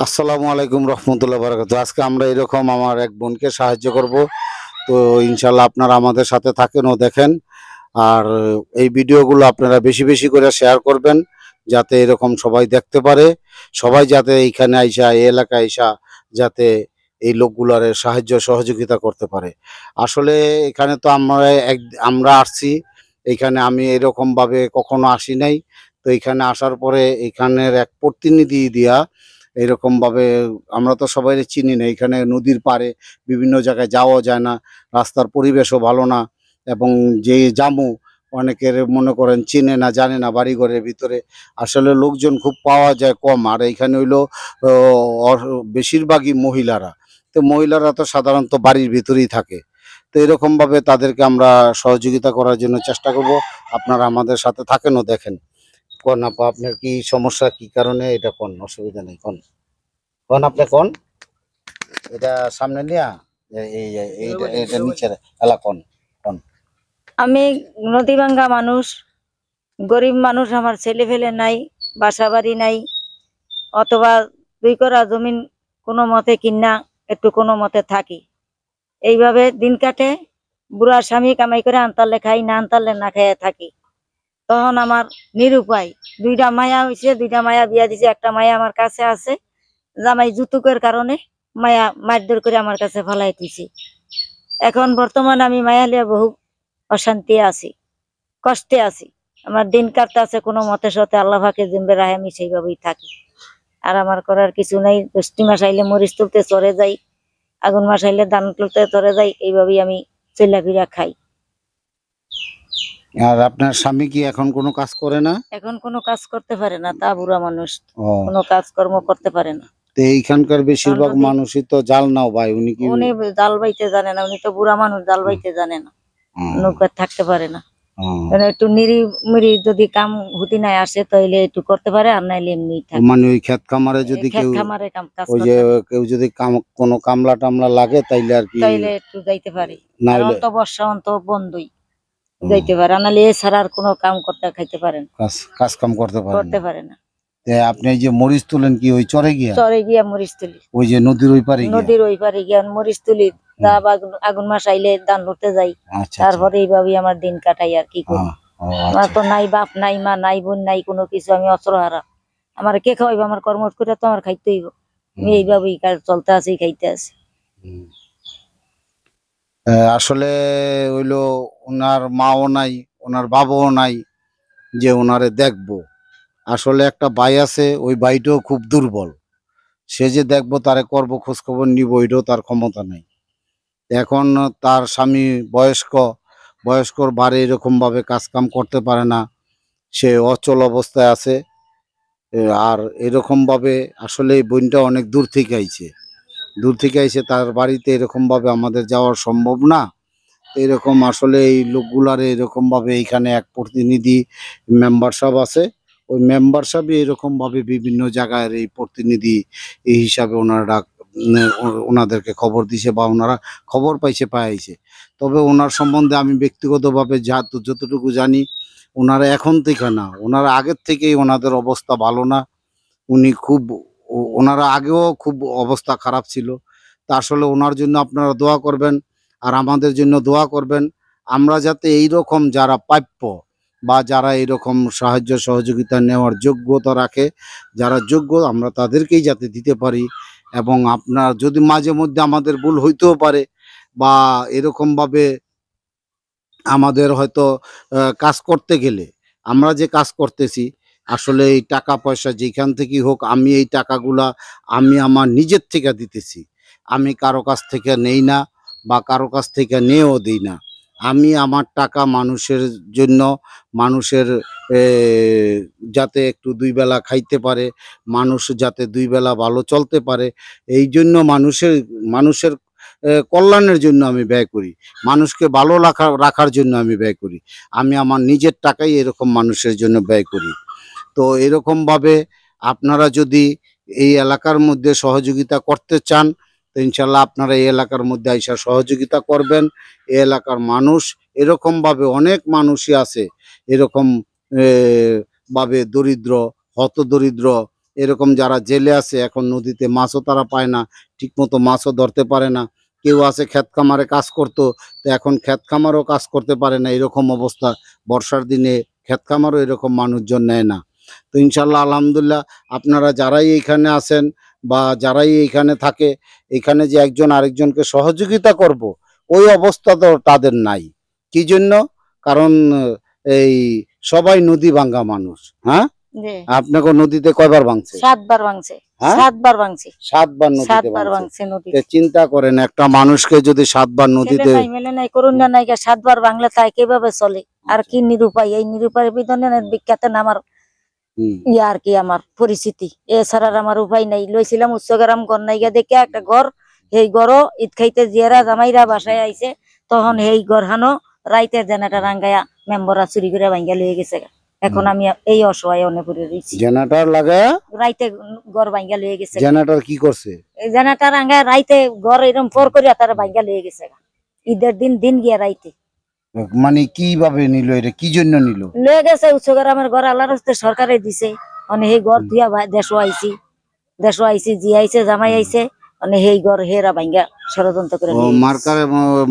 আসসালামু আলাইকুম রহমতুল্লাহ বারাকাতু। আজকে আমরা এরকম আমার এক বোনকে সাহায্য করব। তো ইনশাল্লাহ আপনারা আমাদের সাথে থাকেন ও দেখেন। আর এই ভিডিওগুলো আপনারা বেশি বেশি করে শেয়ার করবেন, যাতে এরকম সবাই দেখতে পারে। সবাই যাতে এইখানে আইসা, এই এলাকায় আইসা যাতে এই লোকগুলার সাহায্য সহযোগিতা করতে পারে। আসলে এখানে তো আমরা আসছি, এইখানে আমি এরকমভাবে কখনো আসি নাই। তো এইখানে আসার পরে এইখানের এক প্রতিনিধি দিয়া এরকমভাবে, আমরা তো সবাই চিনি না, এখানে নদীর পাড়ে বিভিন্ন জায়গায় যাওয়া যায় না, রাস্তার পরিবেশও ভালো না, এবং যে জামু অনেকের মনে করেন চিনে না জানে না বাড়িঘরের ভিতরে। আসলে লোকজন খুব পাওয়া যায় কম, আর এইখানে হইলো বেশিরভাগই মহিলারা। তো মহিলারা তো সাধারণত বাড়ির ভিতরেই থাকে। তো এরকমভাবে তাদেরকে আমরা সহযোগিতা করার জন্য চেষ্টা করব। আপনারা আমাদের সাথে থাকেন ও দেখেন। কোন আপা, আপনার কি সমস্যা, কি কারণে এটা কোন, অসুবিধা নেই কোন, কোন আপনি কোন এটা সামনে নিয়া এইটা নিচের এলাকা কোন কোন। আমি নদীভাঙ্গা মানুষ, গরিব মানুষ। আমার ছেলে ফেলে নাই, বাসা বাড়ি নাই, অথবা 2 করা জমিন কোনো মতে কিনা একটু কোনো মতে থাকি। এইভাবে দিন কাটে। বুড়া স্বামী কামাই করে আনতালে খাই, না আনতালে না খেয়ে থাকি। তখন আমার নিরুপায়। 2টা মায়া হয়েছে, 2টা মায়া বিয়া দিছে। একটা মায়া আমার কাছে আছে, জামাই যৌতুকের কারণে মায়া মারধর করে আমার কাছে ফালাই দিছে। এখন বর্তমান আমি মায়া লিয়া বহু অশান্তি আছি, কষ্টে আছি। আমার দিন কাটতে আছে কোনো মতে সতে, আল্লাহ ফাঁকে জিম্বে রাহে আমি সেইভাবেই থাকি। আর আমার করার কিছু নেই। 10টি মাস আইলে মরিচ তুলতে চড়ে যাই, আগুন মাস আইলে ধান তুলতে চড়ে যাই। এইভাবেই আমি চলা ফিরা খাই। আর আপনার স্বামী কি এখন কোনো কাজ করে না? এখন কোনো কাজ করতে পারে না, তা বুড়া মানুষ, ও, কোনো কাজকর্ম করতে পারে না। তো এইখানকার বেশিরভাগ মানুষই তো জাল নাও ভাই, উনি কি? উনি জাল বাইতে জানে না, উনি তো বুড়া মানুষ, জাল বাইতে জানে না, নৌকা থাকতে পারে না। একটু নিরি যদি কাম হুতি নাই আসে তাইলে একটু করতে পারে, আর নাইলে এমনি থাকে। মানে ওই ক্ষেত খামারে যদি কেউ, ওই যে কেউ যদি কোনো কামলা টামলা লাগে তাইলে আর কি, তাইলে একটু যাইতে পারে। আর অন্ত বর্ষা অন্ত বন্ধই যাইতে পারে, নাহলে এছাড়া আর কোনো কাম করতে খাইতে পারেন, কাজ কাম করতে পারে না। আপনি এই যে মরিচ তুলেন কি ওই চরে গিয়া মরিচ তুলি, ওই যে নদীর ওই পারে গিয়া মরিচ তুলি। আগুন মাস আইলে ধান লড়তে যাই। তারপরে এইভাবে আমার দিন কাটাই। আর কি করি, আমার তো নাই বাপ নাই মা নাই বোন নাই কোনো কিছু, আমি অস্ত্রহারা। আমার কে খাওয়াইব? আমার কর্ম করে তো আমার খাইতে হইব। আমি এইভাবেই চলতে আছি, খাইতে আছি। আসলে হইলো ওনার মাও নাই, ওনার বাবাও নাই যে ওনারে দেখবো। আসলে একটা ভাই আছে, ওই ভাইটাও খুব দুর্বল। সে যে দেখবো, তারে করবো, খোঁজ খবর নিব, ওইটাও তার ক্ষমতা নাই। এখন তার স্বামী বয়স্কর বাড়ি এরকম ভাবে কাজ কাম করতে পারে না, সে অচল অবস্থায় আছে। আর এরকম ভাবে আসলে এই বোনটা অনেক দূর থেকে আইছে, তার বাড়িতে এরকম ভাবে আমাদের যাওয়া সম্ভব না। এরকম আসলে এই লোকগুলার এরকম ভাবে এইখানে এক প্রতিনিধি মেম্বারশিপ আছে, ওই মেম্বারশিপে এরকম ভাবে বিভিন্ন জায়গায় এই প্রতিনিধি এই হিসাবে ওনাদেরকে খবর দিছে, বা ওনারা খবর পাইছে। তবে ওনার সম্বন্ধে আমি ব্যক্তিগতভাবে যতটুকু জানি, ওনারা এখন থেকে না, ওনারা আগের থেকেই ওনাদের অবস্থা ভালো না। ওনারা আগেও খুব অবস্থা খারাপ ছিল। তা আসলে ওনার জন্য আপনারা দোয়া করবেন, আর আমাদের জন্য দোয়া করবেন। আমরা যাতে এইরকম যারা প্রাপ্য, বা যারা এরকম সাহায্য সহযোগিতা নেওয়ার যোগ্যতা রাখে, যারা যোগ্য, আমরা তাদেরকেই যাতে দিতে পারি। এবং আপনার যদি মাঝে মধ্যে আমাদের ভুল হইতেও পারে, বা এরকমভাবে আমাদের হয়তো কাজ করতে গেলে, আমরা যে কাজ করতেছি, আসলে এই টাকা পয়সা যেখান থেকেই হোক, আমি এই টাকাগুলা আমি আমার নিজের থেকে দিতেছি। আমি কারো কাছ থেকে নেই না, বা কারো কাছ থেকে নিয়েও দিই না। আমি আমার টাকা মানুষের জন্য, মানুষের যাতে একটু 2 বেলা খাইতে পারে, মানুষ যাতে 2 বেলা ভালো চলতে পারে, এই জন্য মানুষের কল্যাণের জন্য আমি ব্যয় করি, মানুষকে ভালো রাখার জন্য আমি ব্যয় করি। আমি আমার নিজের টাকাই এরকম মানুষের জন্য ব্যয় করি। তো এরকমভাবে আপনারা যদি এই এলাকার মধ্যে সহযোগিতা করতে চান, তো ইনশাল্লাহ আপনারা এই এলাকার মধ্যে আইসা সহযোগিতা করবেন। এই এলাকার মানুষ এরকমভাবে অনেক মানুষই আছে, এরকম ভাবে দরিদ্র, হতদরিদ্র, এরকম যারা জেলে আছে এখন নদীতে মাছও তারা পায় না, ঠিকমতো মাছও ধরতে পারে না। কেউ আছে ক্ষেত খামারে কাজ করতো, তো এখন ক্ষেত খামারও কাজ করতে পারে না, এরকম অবস্থা। বর্ষার দিনে ক্ষেত খামারও এরকম মানুষজন নেয় না। তো ইনশাল্লাহ আলহামদুলিল্লাহ আপনারা যারাই এইখানে আছেন বা যারাই এইখানে থাকে, এখানে যে একজন আরেকজনকে সহযোগিতা করব ওই অবস্থা তো তাদের নাই। কি জন্য? কারণ এই সবাই নদী ভাঙ্গা মানুষ। হ্যাঁ, জি। আপনাকে নদীতে কয়বার ভাঙছে? 7 বার ভাঙছে, হ্যাঁ? 7 বার ভাঙছে, 7 বার 7 নদীতে বার ভাঙছে। ভাঙছে নদী। তে চিন্তা করেন একটা মানুষকে যদি 7 বার ছেলে নদীতে নাই মেলে নাই করুণা নাই, 7 বার ভাঙলে তাই কিভাবে চলে? আর কি নিরুপায়, এই নিরুপায়ের বিধানের বিখ্যাত আমার হুম, ইয়া আর কি আমার পরিস্থিতি। এছাড়া আর আমার উপায় নাই। লইছিলাম উচ্চগ্রাম গন্নাইগা দেখে একটা ঘর, সেই ঘরও ঈদ খাইতে জিয়ারা জামাইরা বাসায় আইছে, তখন সেই ঘর হানো রাইতের জেনারেটর রাঙ্গায়া মেম্বররা চুরি করে ভাঙ্গা লয়ে গেছে গা। এখন আমি এই অসহায় অনে পড়ে রয়েছি। জেনারেটর লাগায়া রাইতে ঘর ভাঙ্গা লয়ে গেছে। জেনারেটর কি করছে? এই জেনারেটর রাঙ্গায়া রাইতে ঘর এরকম ফোর করে তারা ভাঙ্গা লয়ে গেছে গা। ঈদের দিন দিন গিয়া রাইতে মানে কিভাবে নিল, এটা কি জন্য নিল? লয়ে গেছে। উচ্চগ্রামের ঘর আল্লাহর হস্তে সরকারে দিছে, মানে সেই ঘর তুইয়া দেশও আইছি জি আইছে জামাই আইছে, মানে সেই ঘর হেরা ভাঙ্গা ষড়যন্ত্র করে ও মার্কার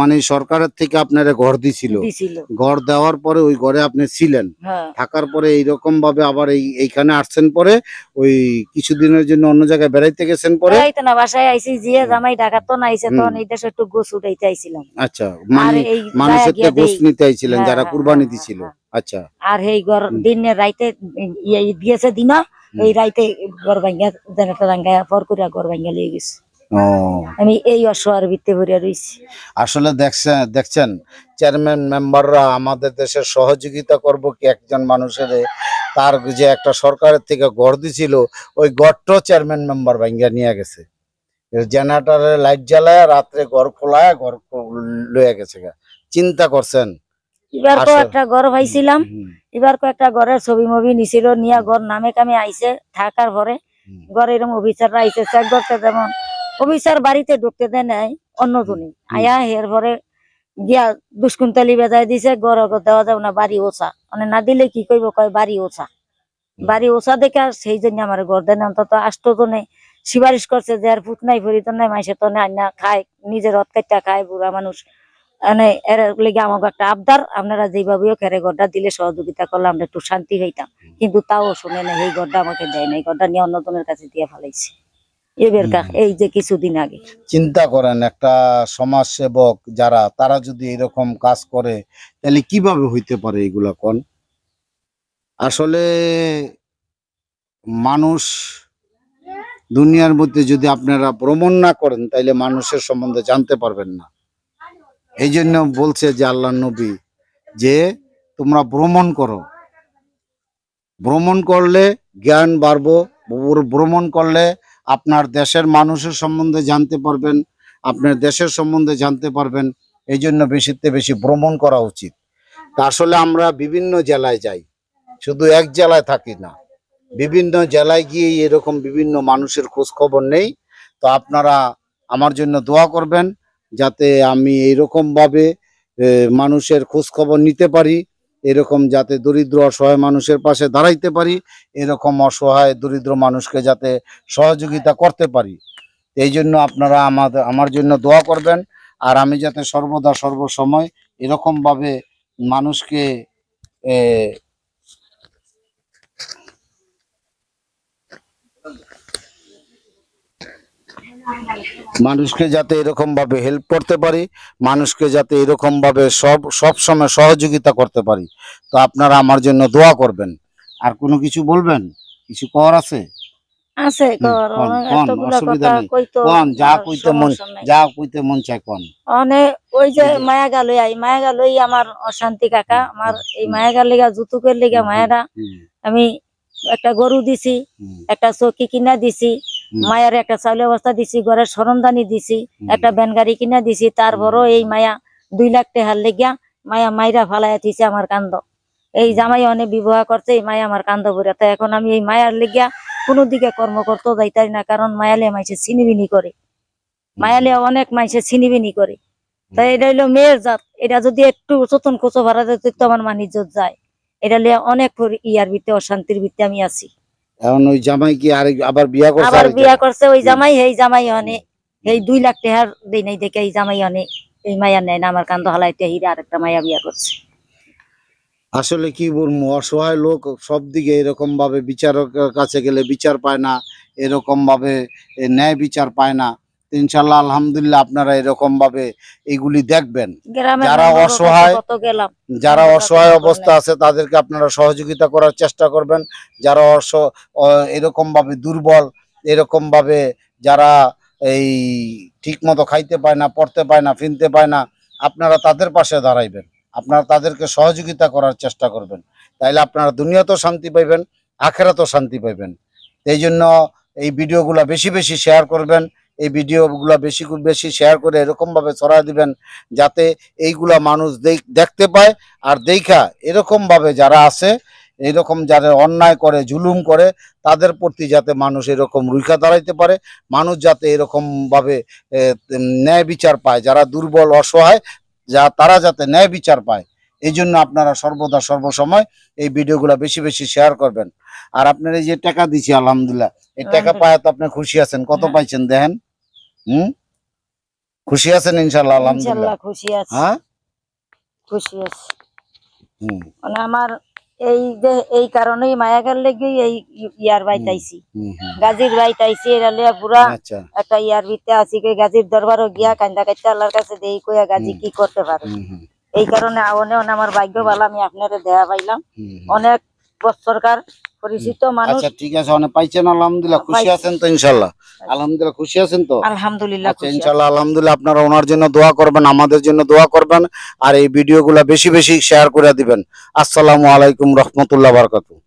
মানে সরকারের থেকে আপনারা ঘর দিছিল, দিছিল। ঘর দেওয়ার পরে ওই ঘরে আপনি ছিলেন, হ্যাঁ, থাকার পরে এইরকম ভাবে আবার এইখানে আসছেন, পরে ওই কিছুদিনের জন্য অন্য জায়গায় বেড়াইতে গেছেন পরে। বেড়াইতে না, বাসায় আইছি জিয়ে জামাই ঢাকা তো না আইছে, তখন এই দেশে একটু গোছ উঠাইতে আইছিলাম। আচ্ছা, আর মানে এই মানুষের জায়গা তো গোশ দেই। নিতে আইছিলেন হ্যাঁ, যারা হ্যাঁ, কুরবানি হ্যাঁ, দিছিল। হ্যাঁ। আচ্ছা, আর এই ঘর দিনে রাইতে দিয়েছে দিনা, এই রাইতে ঘর ভাঙ্গা জেনারেটর রাঙ্গায়া ফর করে ঘর ভাঙ্গা লিয়ে গেছে। ও আমি এই অসহায়ের ভিত্তি ভরিয়া রইছি। আসলে দেখছেন চেয়ারম্যান মেম্বাররা আমাদের দেশের সহযোগিতা করব কি একজন মানুষের, তার যে একটা সরকারের থেকে ঘর দিছিল ওই ঘরটাও চেয়ারম্যান মেম্বার ভাঙ্গা নিয়ে গেছে। জেনারেটরে লাইট জ্বালায় রাত্রে ঘর খোলায় ঘর লয়ে গেছে গা। চিন্তা করছেন? এবার তো আসলে একটা ঘর পাইছিলাম, হুম, এবার একটা ঘরের ছবি মবি নিছিল, নিয়া ঘর নামে কামে আইছে থাকার পরে হুম, ঘরে এরকম অফিসাররা আইছে চেক করতে, যেমন অফিসার বাড়িতে ঢুকতে দেয় নাই অন্যজনই আয়া, এর পরে গিয়া দুষ্কুন্তালি বেজায় দিছে, ঘর দেওয়া যাবে না, বাড়ি ওছা, মানে না দিলে কি কইব, কয় বাড়ি ওছা। বাড়ি ওছা দেখে আর সেই জন্য আমার ঘর দেন। অন্তত 8 জনে সিফারিশ করছে যে আর ফুট নাই ফরিত নাই, মাইসে তো না খায়, নিজের রথ কাটটা খায় বুড়া মানুষ, মানে এর লেগে আমাকে একটা আবদার, আপনারা যেভাবে খেরে ঘরটা দিলে সহযোগিতা করলে আমরা একটু শান্তি হইতাম, কিন্তু তাও শুনে না, এই ঘরটা আমাকে দেয় না, এই ঘরটা নিয়ে অন্যজনের কাছে দিয়ে ফেলাইছে এবার এই যে কিছুদিন আগে। চিন্তা করেন একটা সমাজ সেবক যারা, তারা যদি এরকম কাজ করে তাহলে কিভাবে হইতে পারে এগুলা কোন? আসলে মানুষ দুনিয়ার মধ্যে যদি আপনারা ভ্রমণ না করেন তাইলে মানুষের সম্বন্ধে জানতে পারবেন না। এই জন্য বলছে যে আল্লাহ নবী যে তোমরা ভ্রমণ করো, ভ্রমণ করলে জ্ঞান বাড়বো, ভ্রমণ করলে আপনার দেশের মানুষের সম্বন্ধে জানতে পারবেন, আপনার দেশের সম্বন্ধে জানতে পারবেন। এই জন্য বেশিতে বেশি ভ্রমণ করা উচিত। তা আসলে আমরা বিভিন্ন জেলায় যাই, শুধু এক জেলায় থাকি না, বিভিন্ন জেলায় গিয়ে এরকম বিভিন্ন মানুষের খোঁজ খবর নেই। তো আপনারা আমার জন্য দোয়া করবেন যাতে আমি এইরকম ভাবে মানুষের খোঁজ খবর নিতে পারি, এরকম যাতে দরিদ্র অসহায় মানুষের পাশে দাঁড়াইতে পারি, এরকম অসহায় দরিদ্র মানুষকে যাতে সহযোগিতা করতে পারি। এই জন্য আপনারা আমার জন্য দোয়া করবেন, আর আমি যাতে সর্বদা সর্বসময় এরকম ভাবে মানুষকে মানুষকে যাতে এরকম ভাবে হেল্প করতে পারি, মানুষকে যাতে এরকম ভাবে সব সময় সহযোগিতা করতে পারি। তো আপনারা আমার জন্য দোয়া করবেন। আর কোনো কিছু বলবেন? কিছু করার আছে? আছে ঘর কোন এতগুলা অসুবিধা কথা নেই, কইতো, কোন যা আর কইতে মন, সমস্যা নাই। যা কইতে মন চায় কোন। মানে ওই যে মায়া গালই আমার অশান্তি কাকা, আমার এই মায়া গাল লেগা যুতুকের লেগা মায়ারা আমি একটা গরু দিছি, একটা চকি কিনা দিছি, মায়ের একটা চাউলের বস্তা দিছি, ঘরের সরঞ্জানি দিছি, একটা ভ্যান গাড়ি কিনা দিছি, তারপরও এই মায়া 2 লাখ টাকার লেগিয়া মায়া মাইরা ফালাইয়া দিছে আমার কান্দ। এই জামাই অনেক বিবাহ করছে, এই মায়া আমার কান্দ ভরে। তাই এখন আমি এই মায়ার লেগিয়া কোনো দিকে কর্ম করতে যাইতাই না, কারণ মায়ালে মাইসে ছিনিবিনি করে, মায়ালে অনেক মাইসে ছিনিবিনি করে। তাই এটা হইলো মেয়ের জাত, এটা যদি একটু চতন কোচো ভাড়া যেত তো আমার মান ইজ্জত যায়। এটা লিয়ে অনেক ইয়ার ভিত্তে অশান্তির ভিত্তে আমি আছি। এখন ওই জামাই কি আবার বিয়া করছে আবার আরেক বিয়া জায়গায়? করছে ওই জামাই, এই জামাই অনে এই 2 লাখ টাকার দেই নাই দেখে এই জামাই অনে এই মায়া নেয় না, আমার কান্দ হালাইতে হিরে আরেকটা মায়া বিয়া করছে। আসলে কি বলবো, অসহায় লোক সব দিকে এরকম ভাবে বিচারকের কাছে গেলে বিচার পায় না, এরকম ভাবে ন্যায় বিচার পায় না। তো ইনশাল্লাহ আলহামদুলিল্লাহ আপনারা এরকম ভাবে এইগুলি দেখবেন। গ্রামের যারা মেম্বারের কাছে অসহায়, কত গেলাম, যারা মেম্বার অসহায় কোনো অবস্থা আছে তাদেরকে আপনারা সহযোগিতা করার চেষ্টা করবেন। যারা এরকম ভাবে দুর্বল, এরকম ভাবে যারা এই ঠিক মতো খাইতে পায় না, পড়তে পায় না, ফিনতে পায় না, আপনারা তাদের পাশে দাঁড়াইবেন, আপনারা তাদেরকে সহযোগিতা করার চেষ্টা করবেন। তাইলে আপনারা দুনিয়াতেও শান্তি পাইবেন, আখেরাতেও শান্তি পাইবেন। এই জন্য এই ভিডিওগুলা বেশি বেশি শেয়ার করবেন, এই ভিডিওগুলা বেশি বেশি শেয়ার করে এরকম ভাবে ছড়ায় দিবেন যাতে এইগুলা মানুষ দেখতে পায়, আর দেখা এরকম ভাবে যারা আছে, এরকম যারা অন্যায় করে, জুলুম করে, তাদের প্রতি যাতে মানুষ এরকম রুখা দাঁড়াইতে পারে, মানুষ যাতে এরকম ভাবে ন্যায় বিচার পায়, যারা দুর্বল অসহায় তারা যাতে ন্যায় বিচার পায়। এই জন্য আপনারা সর্বদা সর্বসময় এই ভিডিওগুলা বেশি বেশি শেয়ার করবেন। আর আপনার এই যে টাকা দিছি আলহামদুলিল্লাহ, এই টাকা পায় তো আপনি খুশি আছেন? কত পাইছেন দেখেন? খুশি আছেন ইনশাল্লাহ? আলহামদুলিল্লাহ ইনশাআল্লাহ খুশি আছি, হ্যাঁ খুশি আছি। মানে আমার এই যে এই কারণেই মায়াগার লেগে এই ইয়ার বাইতাইছি, গাজীর বাইতাইছি, এরা লিয়া পুরা আচ্ছা একটা ইয়ার ভিতরে আছি। গাজীর দরবারও গিয়া কান্দা কাইতে আল্লাহর কাছে দেই কইয়া গাজী কি করতে পারে। এই কারণে আওনে আমার ভাগ্য ভালো, আমি আপনারে দেয়া পাইলাম। অনেক বছরকার পরিচিত মানুষ। আচ্ছা ঠিক আছে, অনেক পাইছেন আলহামদুলিল্লাহ, খুশি আছেন তো ইনশাল্লাহ? আলহামদুলিল্লাহ খুশি আছেন তো? আলহামদুলিল্লাহ আচ্ছা ইনশাল্লাহ আলহামদুলিল্লাহ, আপনারা ওনার জন্য দোয়া করবেন, আমাদের জন্য দোয়া করবেন, আর এই ভিডিওগুলো বেশি বেশি শেয়ার করে দিবেন। আসসালামু আলাইকুম রহমতুল্লাহ বারাকাতুহু।